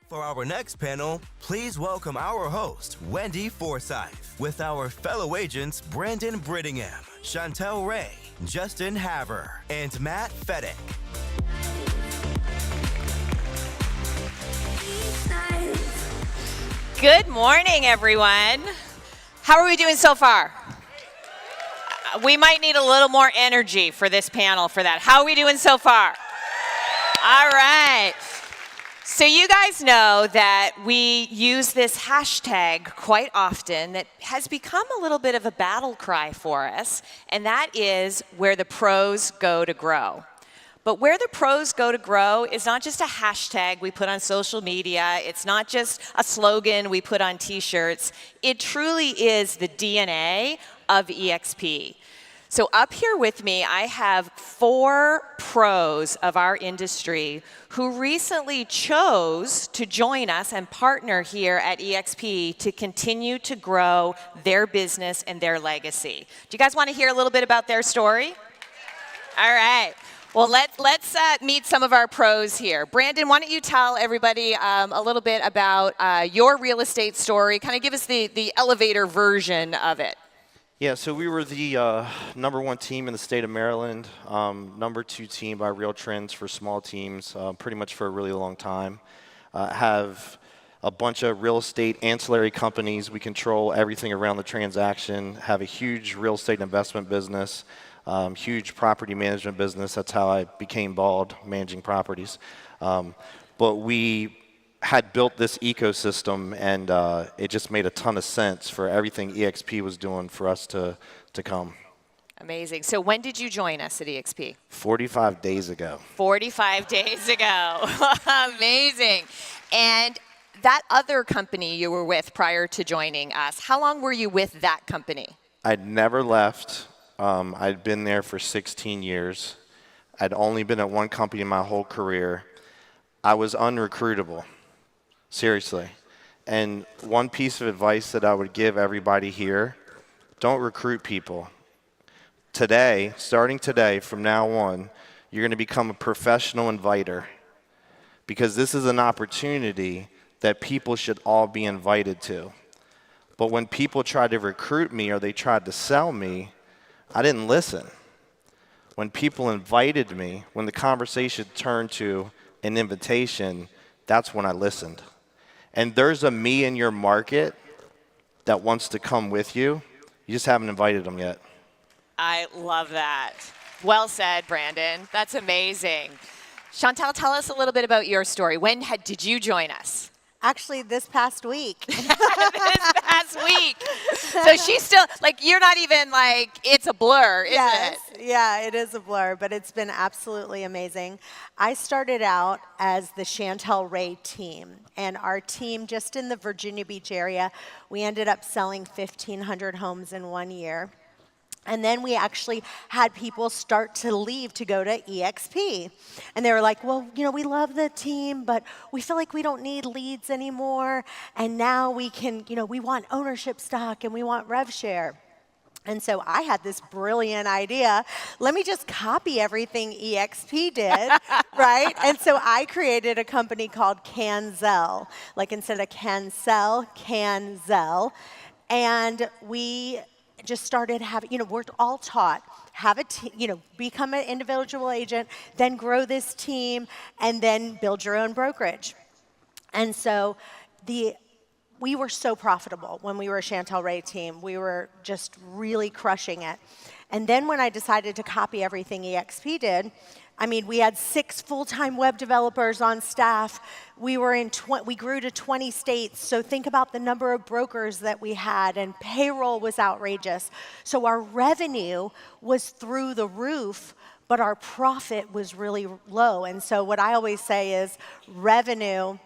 For our next panel, please welcome our host, Wendy Forsythe, with our fellow agents Brandon Brittingham, Chantel Ray, Justin Havre, and Matt Fetick. Good morning, everyone. How are we doing so far? We might need a little more energy for this panel for that. How are we doing so far? All right. So you guys know that we use this hashtag quite often that has become a little bit of a battle cry for us, and that is where the pros go to grow. But where the pros go to grow is not just a hashtag we put on social media. It's not just a slogan we put on t-shirts. It truly is the DNA of EXP. So up here with me, I have 4 pros of our industry who recently chose to join us and partner here at EXP to continue to grow their business and their legacy. Do you guys want to hear a little bit about their story? All right. Well, let's meet some of our pros here. Brandon, why don't you tell everybody a little bit about your real estate story? Kind of give us the elevator version of it. Yeah, so we were the number 1 team in the state of Maryland, number 2 team by Real Trends for small teams, pretty much for a really long time. Have a bunch of real estate ancillary companies. We control everything around the transaction, have a huge real estate investment business, huge property management business. That's how I became bald, managing properties. But we had built this ecosystem, and it just made a ton of sense for everything EXP was doing for us to come. Amazing. So when did you join us at EXP? 45 days ago. 45 days ago. Amazing. And that other company you were with prior to joining us, how long were you with that company? I'd never left. I'd been there for 16 years. I'd only been at one company my whole career. I was unrecruitable. Seriously. And one piece of advice that I would give everybody here, don't recruit people. Today, starting today, from now on, you're going to become a professional inviter, because this is an opportunity that people should all be invited to. But when people tried to recruit me or they tried to sell me, I didn't listen. When people invited me, when the conversation turned to an invitation, that's when I listened. And there's a me in your market that wants to come with you. You just haven't invited them yet. I love that. Well said, Brandon. That's amazing. Chantel, tell us a little bit about your story. When did you join us? Actually, this past week. This past week. So she's still, like, you're not even like, it's a blur, isn't Yes. it? Yeah, it is a blur, but it's been absolutely amazing. I started out as the Chantel Ray team, and our team just in the Virginia Beach area, we ended up selling 1,500 homes in 1 year. And then we actually had people start to leave to go to EXP. And they were like, well, you know, we love the team, but we feel like we don't need leads anymore. And now we can, you know, we want ownership stock and we want rev share. And so I had this brilliant idea. Let me just copy everything EXP did, right? And so I created a company called CanZell. Like instead of Cancel, CanZell. And we just started having, you know, we're all taught, have a team, you know, become an individual agent, then grow this team, and then build your own brokerage. And so we were so profitable when we were a Chantel Ray team. We were just really crushing it. And then when I decided to copy everything EXP did, I mean, we had 6 full-time web developers on staff. We grew to 20 states. So think about the number of brokers that we had, and payroll was outrageous. So our revenue was through the roof, but our profit was really low. And so what I always say is revenue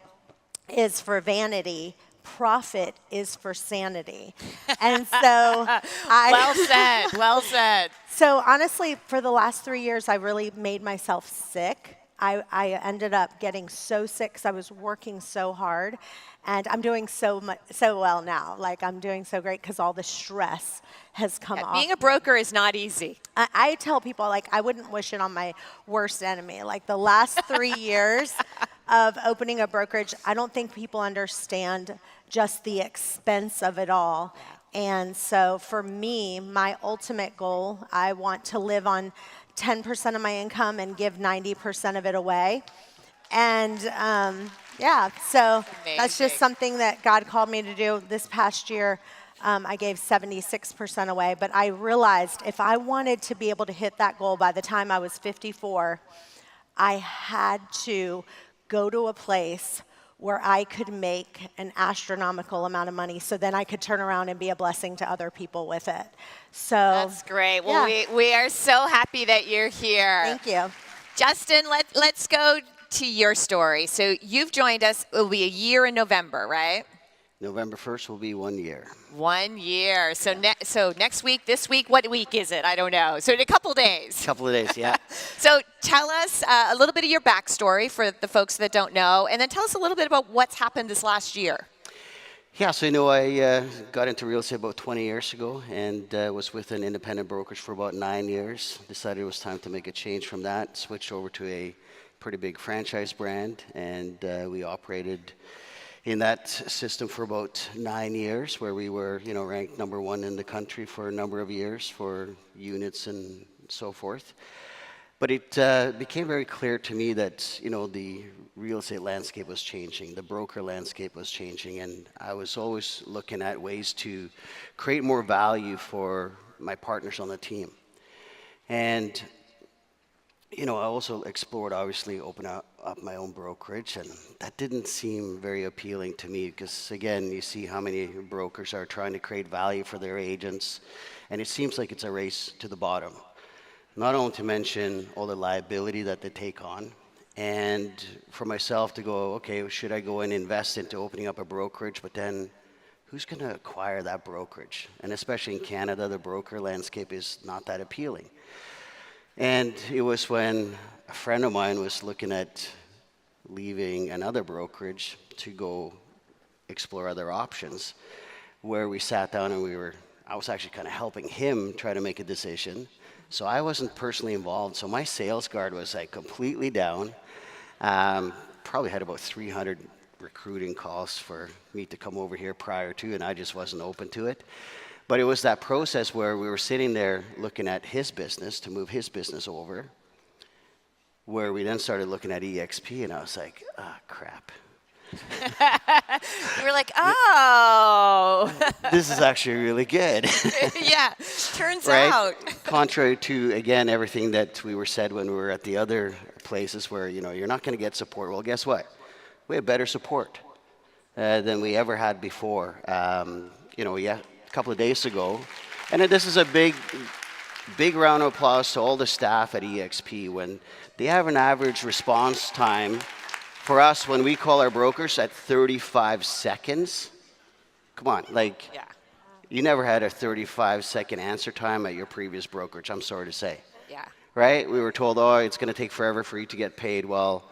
is for vanity. Profit is for sanity. And so Well said, well said. So honestly, for the last 3 years, I really made myself sick. I ended up getting so sick because I was working so hard. And I'm doing so well now. Like, I'm doing so great because all the stress has come off. Being a broker is not easy. I tell people, like, I wouldn't wish it on my worst enemy. Like, the last 3 years, of opening a brokerage, I don't think people understand just the expense of it all. And so for me, my ultimate goal, I want to live on 10% of my income and give 90% of it away. And yeah, so that's just something that God called me to do. This past year, I gave 76% away, but I realized if I wanted to be able to hit that goal by the time I was 54, I had to go to a place where I could make an astronomical amount of money so then I could turn around and be a blessing to other people with it. So that's great. Well, we are so happy that you're here. Thank you. Justin, let's go to your story. So you've joined us, it will be a year in November, right? November 1st will be 1 year. 1 year. So so next week, this week, what week is it? I don't know. So in a couple days. Couple of days, yeah. So tell us a little bit of your backstory for the folks that don't know, and then tell us a little bit about what's happened this last year. Yeah, so I got into real estate about 20 years ago and was with an independent brokerage for about 9 years. Decided it was time to make a change from that, switched over to a pretty big franchise brand, and we operated in that system for about 9 years, where we were, ranked number 1 in the country for a number of years for units and so forth. But it became very clear to me that, the real estate landscape was changing, the broker landscape was changing, and I was always looking at ways to create more value for my partners on the team. And I also explored, obviously, opening up my own brokerage, and that didn't seem very appealing to me because, again, you see how many brokers are trying to create value for their agents, and it seems like it's a race to the bottom. Not only to mention all the liability that they take on, and for myself to go, okay, should I go and invest into opening up a brokerage, but then who's going to acquire that brokerage? And especially in Canada, the broker landscape is not that appealing. And it was when a friend of mine was looking at leaving another brokerage to go explore other options, where we sat down and I was actually kind of helping him try to make a decision. So I wasn't personally involved. So my sales guard was like completely down. Probably had about 300 recruiting calls for me to come over here prior to, and I just wasn't open to it. But it was that process where we were sitting there looking at his business to move his business over, where we then started looking at EXP, and I was like, crap. We're like, oh. This is actually really good. Yeah, turns right? out. Contrary to, again, everything that we were said when we were at the other places where, you're not going to get support. Well, guess what? We have better support than we ever had before. A couple of days ago, and this is a big round of applause to all the staff at EXP. When they have an average response time for us when we call our brokers at 35 seconds. Come on, yeah. You never had a 35-second answer time at your previous brokerage, I'm sorry to say. Yeah. Right? We were told, it's going to take forever for you to get paid. Well,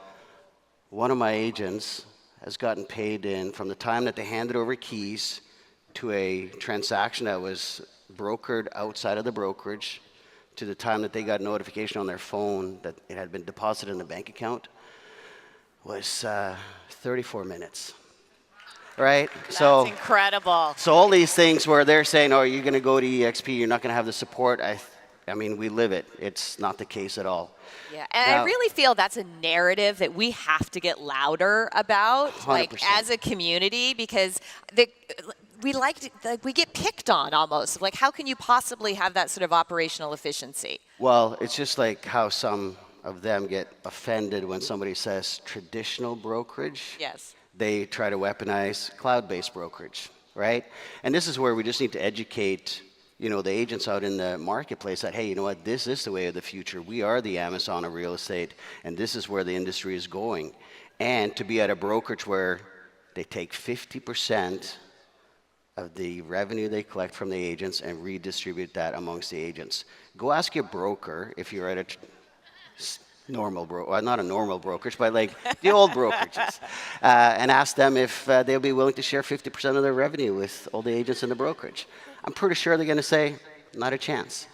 one of my agents has gotten paid from the time that they handed over keys to a transaction that was brokered outside of the brokerage to the time that they got notification on their phone that it had been deposited in the bank account was 34 minutes. Right? That's incredible. So all these things where they're saying, you're going to go to EXP, you're not going to have the support. I mean, we live it. It's not the case at all. Yeah, and I really feel that's a narrative that we have to get louder about, 100%. As a community, because we get picked on almost. Like, how can you possibly have that sort of operational efficiency? Well, it's just like how some of them get offended when somebody says traditional brokerage. Yes. They try to weaponize cloud-based brokerage, right? And this is where we just need to educate, the agents out in the marketplace that, hey, you know what, this is the way of the future. We are the Amazon of real estate, and this is where the industry is going. And to be at a brokerage where they take 50% of the revenue they collect from the agents and redistribute that amongst the agents. Go ask your broker if you're at a normal broker, not a normal brokerage, but like the old brokerages, and ask them if they'll be willing to share 50% of their revenue with all the agents in the brokerage. I'm pretty sure they're going to say, not a chance.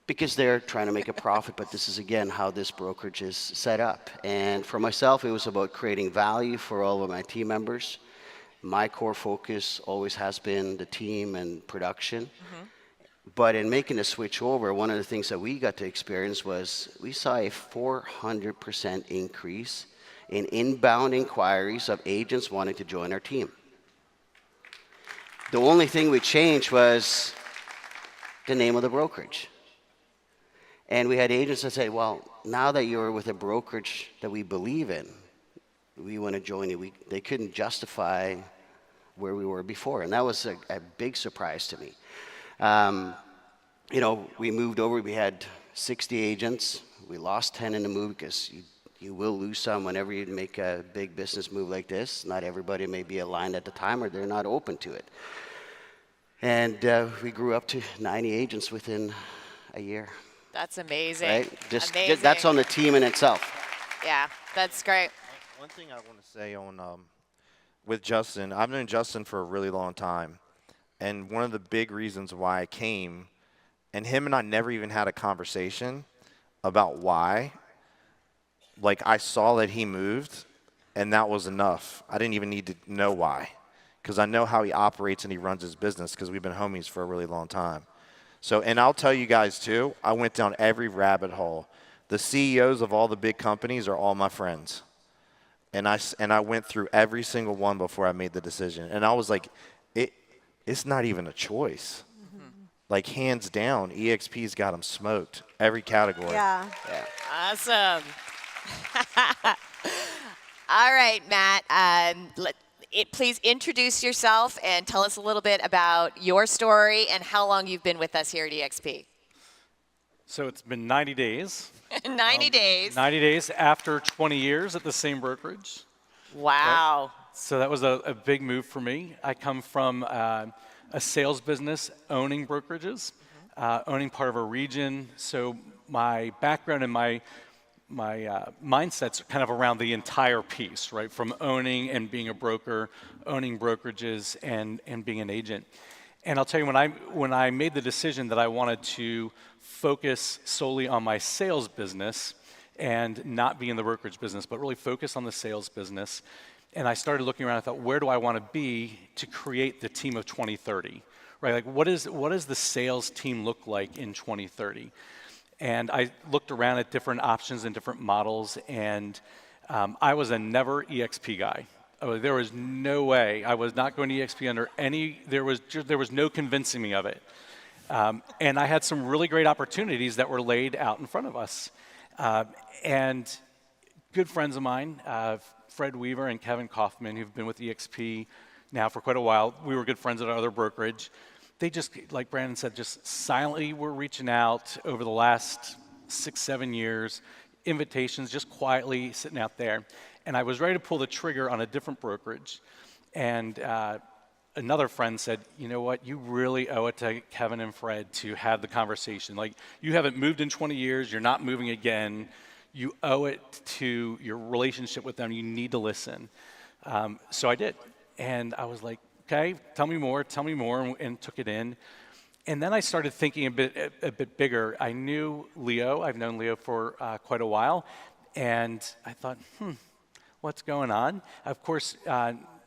because they're trying to make a profit, but this is, again, how this brokerage is set up. And for myself, it was about creating value for all of my team members. My core focus always has been the team and production. But in making the switch over, one of the things that we got to experience was we saw a 400% increase in inbound inquiries of agents wanting to join our team. The only thing we changed was the name of the brokerage. And we had agents that said, well, now that you're with a brokerage that we believe in, we want to join you. They couldn't justify where we were before. And that was a big surprise to me. You know, we moved over, we had 60 agents. We lost 10 in the move because you will lose some whenever you make a big business move like this. Not everybody may be aligned at the time or they're not open to it. And we grew up to 90 agents within a year. That's amazing. Right? Just amazing. that's on the team in itself. Yeah, that's great. One thing I want to say on with Justin, I've known Justin for a really long time, and one of the big reasons why I came, and him and I never even had a conversation about why. Like, I saw that he moved, and that was enough. I didn't even need to know why, because I know how he operates and he runs his business because we've been homies for a really long time. So, and I'll tell you guys too, I went down every rabbit hole. The CEOs of all the big companies are all my friends. And I went through every single one before I made the decision. And I was like, it's not even a choice. Like, hands down, EXP's got them smoked, every category. Yeah. Awesome. All right, Matt, please introduce yourself and tell us a little bit about your story and how long you've been with us here at EXP. So it's been 90 days. 90 days. 90 days after 20 years at the same brokerage. Wow. Right? So that was a big move for me. I come from a sales business owning brokerages, owning part of a region. So my background and my mindset's kind of around the entire piece, right? From owning and being a broker, owning brokerages, and being an agent. And I'll tell you, when I made the decision that I wanted to focus solely on my sales business and not be in the brokerage business, but really focus on the sales business, and I started looking around, I thought, where do I want to be to create the team of 2030, right? Like, what does the sales team look like in 2030? And I looked around at different options and different models, and I was a never EXP guy. There was no way. I was not going to EXP under any, there was no convincing me of it. And I had some really great opportunities that were laid out in front of us. And good friends of mine, Fred Weaver and Kevin Kaufman, who've been with EXP now for quite a while, we were good friends at our other brokerage. They just, like Brandon said, just silently were reaching out over the last 6-7 years, invitations, just quietly sitting out there. And I was ready to pull the trigger on a different brokerage. And another friend said, you know what, you really owe it to Kevin and Fred to have the conversation. Like, you haven't moved in 20 years, you're not moving again. You owe it to your relationship with them, you need to listen. So I did. And I was like, okay, tell me more, and took it in. And then I started thinking a bit bigger. I knew Leo. I've known Leo for quite a while. And I thought, what's going on? Of course,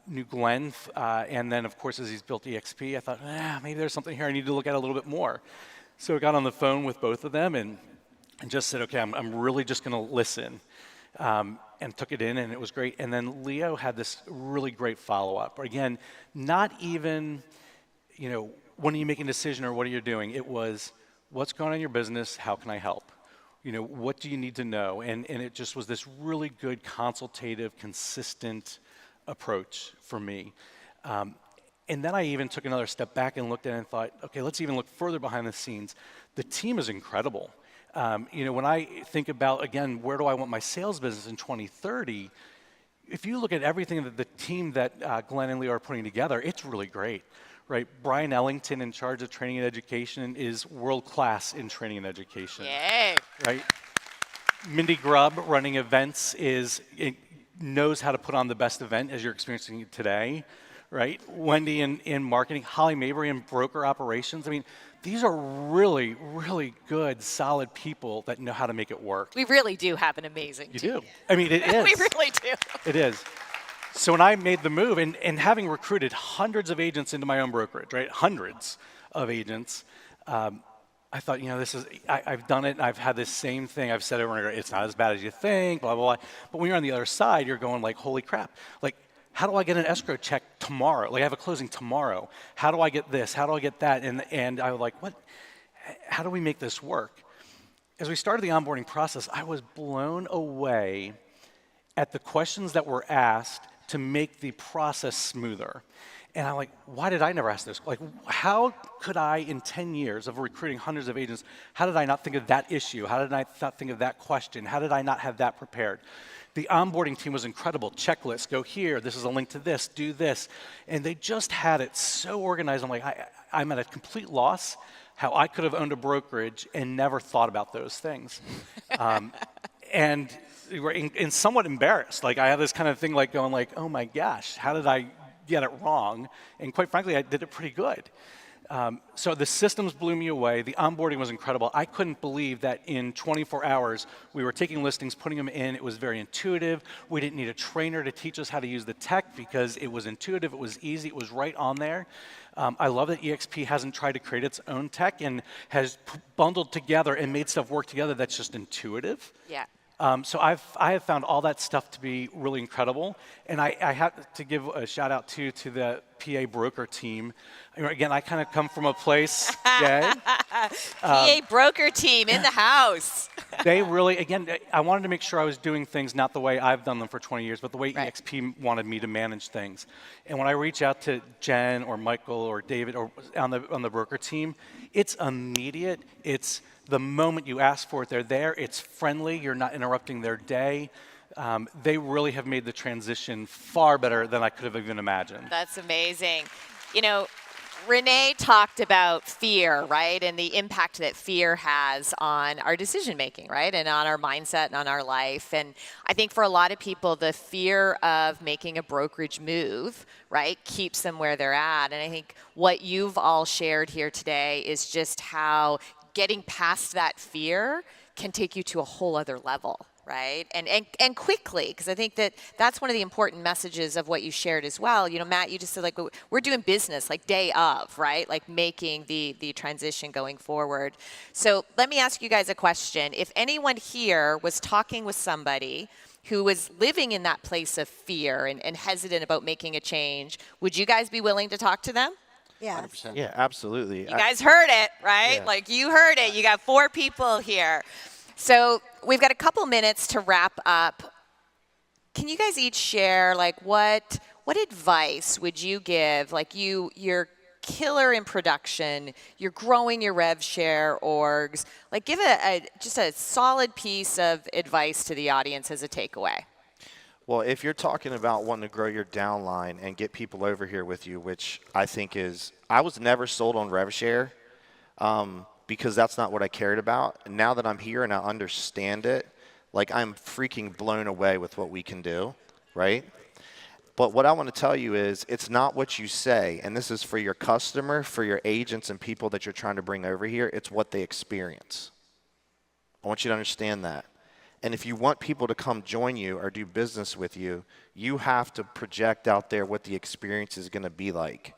knew Glenn. And then, of course, as he's built EXP, I thought, maybe there's something here I need to look at a little bit more. So I got on the phone with both of them and just said, okay, I'm really just going to listen. And took it in, and it was great. And then Leo had this really great follow-up. Again, not even, when are you making a decision or what are you doing? It was, what's going on in your business? How can I help? What do you need to know? And it just was this really good consultative, consistent approach for me. And then I even took another step back and looked at it and thought, okay, let's even look further behind the scenes. The team is incredible. When I think about, again, where do I want my sales business in 2030, if you look at everything that the team that Glenn and Leo are putting together, it's really great, right? Brian Ellington, in charge of training and education, is world-class in training and education. Yay. Right? Mindy Grubb, running events, knows how to put on the best event, as you're experiencing today, right? Wendy in marketing, Holly Mabry in broker operations. I mean, these are really, really good, solid people that know how to make it work. We really do have an amazing You team. do. I mean, it is. We really do. It is. So when I made the move, and having recruited hundreds of agents into my own brokerage, right? Hundreds of agents, I thought, this is, I've done it, and I've had this same thing. I've said over and over, it's not as bad as you think, blah, blah, blah. But when you're on the other side, you're going like, holy crap. Like, how do I get an escrow check tomorrow? Like, I have a closing tomorrow. How do I get this? How do I get that? And I was like, what? How do we make this work? As we started the onboarding process, I was blown away at the questions that were asked to make the process smoother. And I'm like, why did I never ask this? Like, how could I, in 10 years of recruiting hundreds of agents, how did I not think of that issue? How did I not think of that question? How did I not have that prepared? The onboarding team was incredible. Checklist, go here, this is a link to this, do this. And they just had it so organized. I'm like, I'm at a complete loss how I could have owned a brokerage and never thought about those things. And somewhat embarrassed. Like, I had this kind of thing like going like, oh my gosh, how did I get it wrong? And quite frankly, I did it pretty good. So the systems blew me away. The onboarding was incredible. I couldn't believe that in 24 hours, we were taking listings, putting them in. It was very intuitive. We didn't need a trainer to teach us how to use the tech because it was intuitive, it was easy, it was right on there. I love that EXP hasn't tried to create its own tech and has bundled together and made stuff work together that's just intuitive. Yeah. So I have found all that stuff to be really incredible, and I have to give a shout out to the PA broker team. Again, I kind of come from a place. PA broker team in the house. They really, again, I wanted to make sure I was doing things not the way I've done them for 20 years, but the way Right. EXP wanted me to manage things. And when I reach out to Jen or Michael or David or on the broker team, it's immediate. It's the moment you ask for it, they're there. It's friendly. You're not interrupting their day. They really have made the transition far better than I could have even imagined. That's amazing. Renee talked about fear, right? And the impact that fear has on our decision making, right? And on our mindset and on our life. And I think for a lot of people, the fear of making a brokerage move, right, keeps them where they're at. And I think what you've all shared here today is just how getting past that fear can take you to a whole other level, right? And quickly, because I think that's one of the important messages of what you shared as well. Matt, you just said, like, we're doing business, like, day of, right? Like, making the transition going forward. So let me ask you guys a question. If anyone here was talking with somebody who was living in that place of fear and hesitant about making a change, would you guys be willing to talk to them? Yeah. 100%. Yeah, absolutely. You guys heard it, right? Yeah. Like, you heard it. You got 4 people here. So we've got a couple minutes to wrap up. Can you guys each share, like, what advice would you give? Like, you're killer in production, you're growing your rev share orgs. Like, give just a solid piece of advice to the audience as a takeaway. Well, if you're talking about wanting to grow your downline and get people over here with you, which I think is, I was never sold on rev share because that's not what I cared about. And now that I'm here and I understand it, like, I'm freaking blown away with what we can do, right? But what I want to tell you is it's not what you say, and this is for your customer, for your agents and people that you're trying to bring over here, it's what they experience. I want you to understand that. And if you want people to come join you or do business with you, you have to project out there what the experience is going to be like.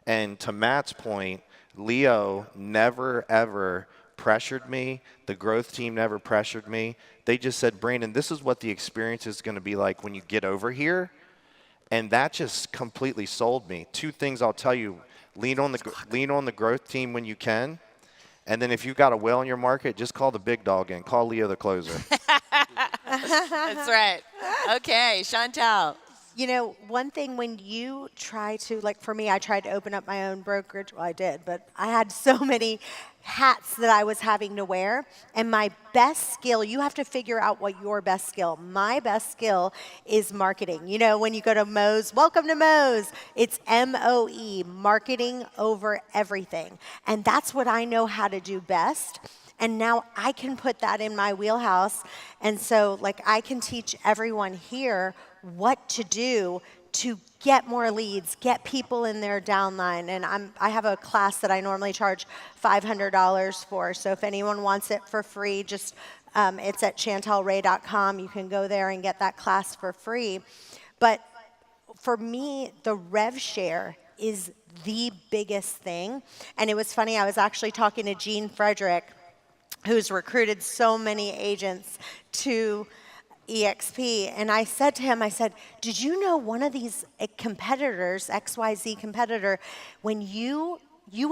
And to Matt's point, Leo never, ever pressured me. The growth team never pressured me. They just said, Brandon, this is what the experience is going to be like when you get over here. And that just completely sold me. 2 things I'll tell you. Lean on the growth team when you can. And then if you've got a whale in your market, just call the big dog in. Call Leo the closer. That's right. Okay, Chantel. One thing when you try to, like, for me, I tried to open up my own brokerage. Well, I did, but I had so many hats that I was having to wear. And my best skill, you have to figure out what your best skill. My best skill is marketing. When you go to Moe's, welcome to Moe's. It's MOE, marketing over everything. And that's what I know how to do best. And now I can put that in my wheelhouse. And so, like, I can teach everyone here what to do to get more leads, get people in their downline. And I have a class that I normally charge $500 for. So if anyone wants it for free, just it's at chantelray.com. You can go there and get that class for free. But for me, the rev share is the biggest thing. And it was funny, I was actually talking to Gene Frederick, who's recruited so many agents to EXP, and I said to him, I said, did you know one of these competitors, XYZ competitor, when you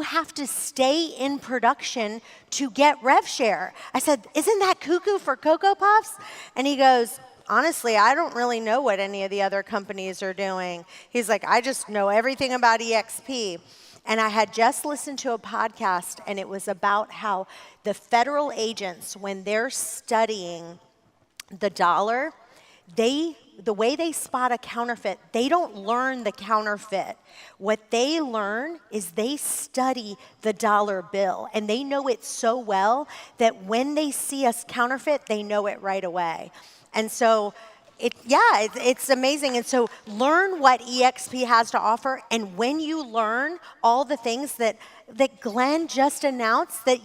have to stay in production to get rev share? I said, isn't that cuckoo for Cocoa Puffs? And he goes, honestly, I don't really know what any of the other companies are doing. He's like, I just know everything about EXP. And I had just listened to a podcast, and it was about how the federal agents, when they're studying the dollar, the way they spot a counterfeit, they don't learn the counterfeit. What they learn is they study the dollar bill, and they know it so well that when they see a counterfeit, they know it right away. And so it's amazing. And so learn what EXP has to offer. And when you learn all the things that Glenn just announced, that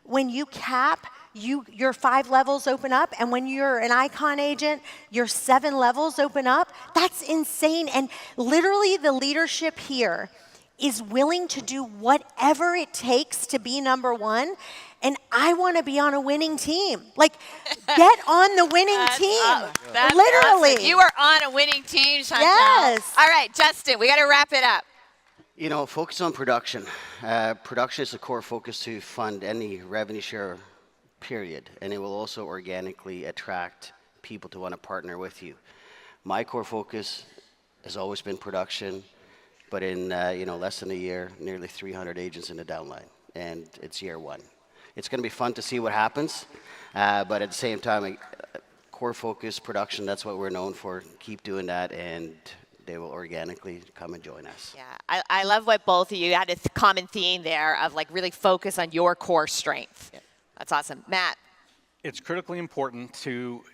when you cap, your 5 levels open up. And when you're an icon agent, your 7 levels open up. That's insane. And literally the leadership here is willing to do whatever it takes to be number one. And I want to be on a winning team. Like, get on the winning team. That's literally. Awesome. You are on a winning team, Chantel. Yes. All right, Justin, we got to wrap it up. You know, focus on production. Production is the core focus to fund any revenue share, period. And it will also organically attract people to want to partner with you. My core focus has always been production, but in less than a year, nearly 300 agents in the downline, and it's year one. It's going to be fun to see what happens, but at the same time, core focus, production, that's what we're known for. Keep doing that, and they will organically come and join us. Yeah, I love what both of you had a common theme there of like really focus on your core strength. Yeah. That's awesome. Matt? It's critically important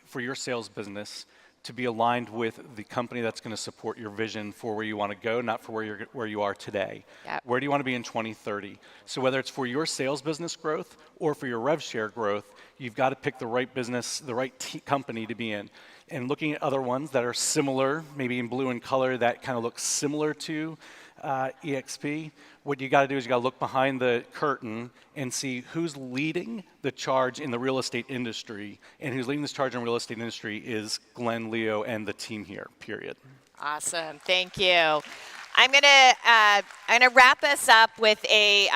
for your sales business to be aligned with the company that's going to support your vision for where you want to go, not for where you are today. Yep. Where do you want to be in 2030? So whether it's for your sales business growth or for your rev share growth, you've got to pick the right business, the right company to be in. And looking at other ones that are similar, maybe in blue in color, that kind of looks similar to EXP, what you got to do is you got to look behind the curtain and see who's leading the charge in the real estate industry. And who's leading this charge in the real estate industry is Glenn, Leo, and the team here, period. Awesome. Thank you. I'm gonna wrap us up with a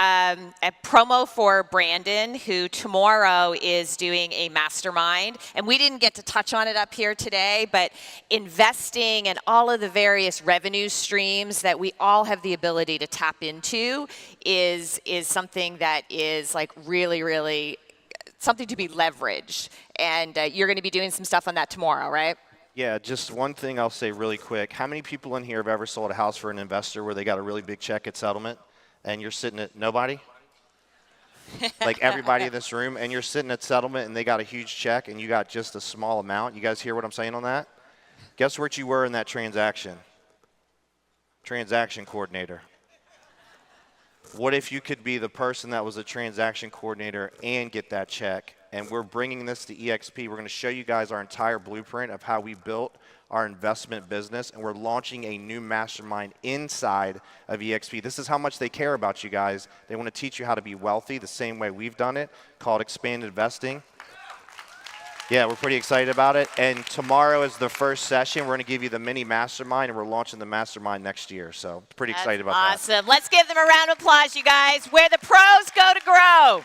promo for Brandon, who tomorrow is doing a mastermind. And we didn't get to touch on it up here today, but investing in all of the various revenue streams that we all have the ability to tap into is something that is like really, really something to be leveraged. And you're going to be doing some stuff on that tomorrow, right? Yeah, just one thing I'll say really quick. How many people in here have ever sold a house for an investor where they got a really big check at settlement and you're sitting at nobody? Like everybody in this room, and you're sitting at settlement and they got a huge check and you got just a small amount. You guys hear what I'm saying on that? Guess what you were in that transaction? Transaction coordinator. What if you could be the person that was a transaction coordinator and get that check? And we're bringing this to EXP. We're going to show you guys our entire blueprint of how we built our investment business, and we're launching a new mastermind inside of EXP. This is how much they care about you guys. They want to teach you how to be wealthy the same way we've done it, called Expanded Investing. Yeah, we're pretty excited about it. And tomorrow is the first session. We're going to give you the mini mastermind, and we're launching the mastermind next year. So pretty excited about that. Awesome. Let's give them a round of applause, you guys. Where the pros go to grow.